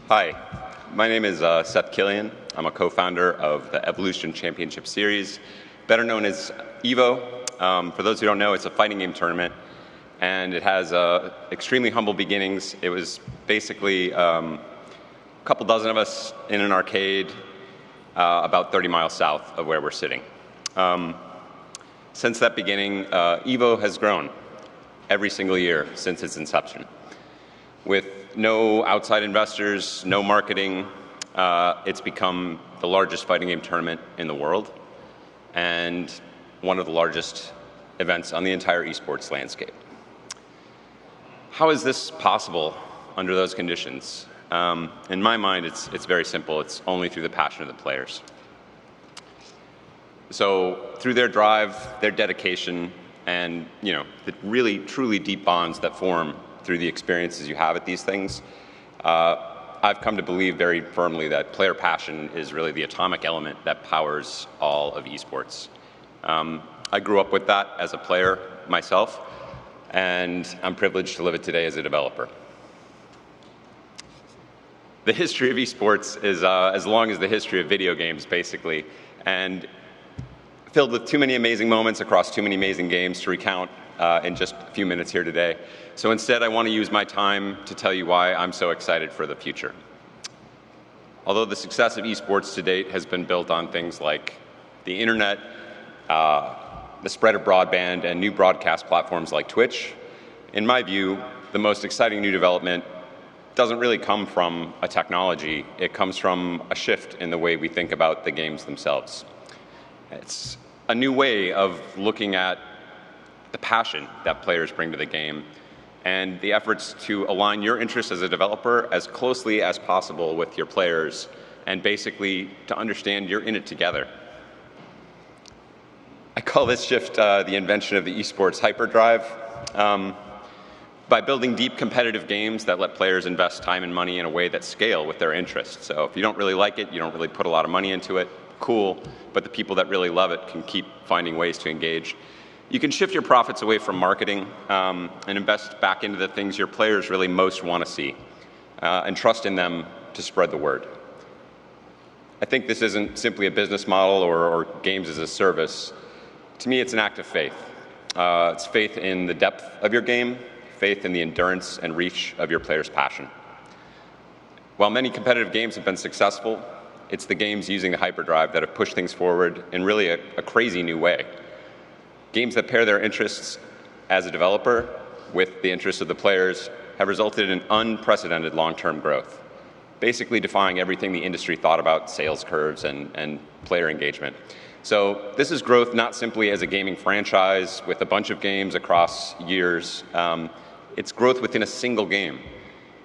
Hi, my name is Seth Killian. I'm a co-founder of the Evolution Championship Series, better known as EVO. For those who don't know, it's a fighting game tournament, and it has extremely humble beginnings. It was basically a couple dozen of us in an arcade about 30 miles south of where we're sitting. Since that beginning, EVO has grown every single year since its inception. With no outside investors, no marketing, it's become the largest fighting game tournament in the world and one of the largest events on the entire esports landscape. How is this possible under those conditions? In my mind, it's very simple. It's only through the passion of the players. So through their drive, their dedication, and the really, truly deep bonds that form through the experiences you have at these things, I've come to believe very firmly that player passion is really the atomic element that powers all of esports. I grew up with that as a player myself, and I'm privileged to live it today as a developer. The history of esports is as long as the history of video games, basically, and filled with too many amazing moments across too many amazing games to recount in just a few minutes here today. So instead, I want to use my time to tell you why I'm so excited for the future. Although the success of esports to date has been built on things like the internet, the spread of broadband, and new broadcast platforms like Twitch, in my view, the most exciting new development doesn't really come from a technology. It comes from a shift in the way we think about the games themselves. It's a new way of looking at the passion that players bring to the game and the efforts to align your interests as a developer as closely as possible with your players and basically to understand you're in it together. I call this shift the invention of the esports hyperdrive. By building deep competitive games that let players invest time and money in a way that scale with their interests. So if you don't really like it, you don't really put a lot of money into it, cool, but the people that really love it can keep finding ways to engage. You can shift your profits away from marketing and invest back into the things your players really most want to see and trust in them to spread the word. I think this isn't simply a business model or games as a service. To me, it's an act of faith. It's faith in the depth of your game, faith in the endurance and reach of your players' passion. While many competitive games have been successful, it's the games using the hyperdrive that have pushed things forward in really a crazy new way. Games that pair their interests as a developer with the interests of the players have resulted in unprecedented long-term growth, basically defying everything the industry thought about sales curves and player engagement. So this is growth not simply as a gaming franchise with a bunch of games across years. It's growth within a single game.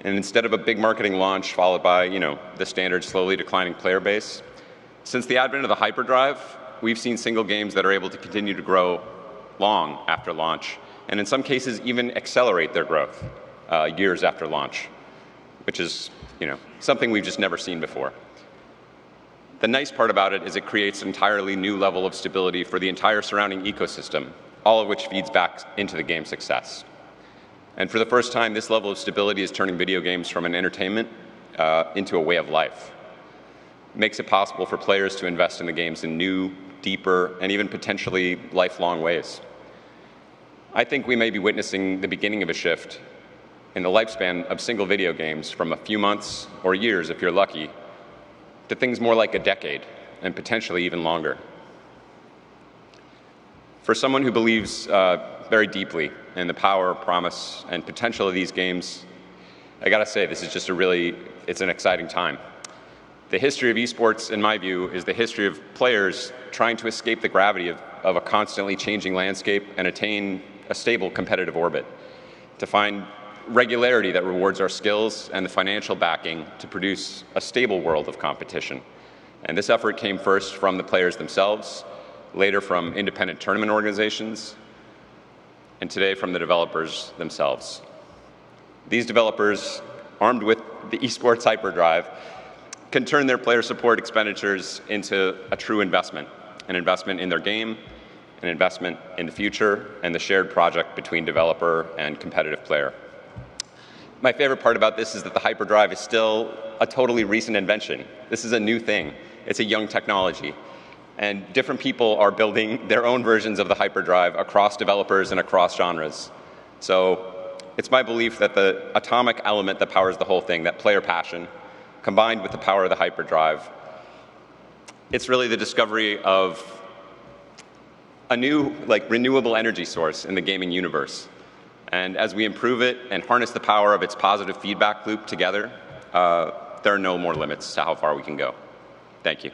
And instead of a big marketing launch followed by, the standard slowly declining player base, since the advent of the hyperdrive, we've seen single games that are able to continue to grow long after launch, and in some cases even accelerate their growth years after launch, which is, something we've just never seen before. The nice part about it is it creates an entirely new level of stability for the entire surrounding ecosystem, all of which feeds back into the game's success. And for the first time, this level of stability is turning video games from an entertainment into a way of life. It makes it possible for players to invest in the games in new, deeper, and even potentially lifelong ways. I think we may be witnessing the beginning of a shift in the lifespan of single video games from a few months or years, if you're lucky, to things more like a decade and potentially even longer. For someone who believes very deeply in the power, promise, and potential of these games, I gotta say, this is just it's an exciting time. The history of esports, in my view, is the history of players trying to escape the gravity of a constantly changing landscape and attain a stable competitive orbit, to find regularity that rewards our skills and the financial backing to produce a stable world of competition. And this effort came first from the players themselves, later from independent tournament organizations, and today from the developers themselves. These developers, armed with the esports hyperdrive, can turn their player support expenditures into a true investment, an investment in their game, an investment in the future, and the shared project between developer and competitive player. My favorite part about this is that the hyperdrive is still a totally recent invention. This is a new thing. It's a young technology. And different people are building their own versions of the hyperdrive across developers and across genres. So it's my belief that the atomic element that powers the whole thing, that player passion, combined with the power of the hyperdrive, it's really the discovery of a new, renewable energy source in the gaming universe. And as we improve it and harness the power of its positive feedback loop together, there are no more limits to how far we can go. Thank you.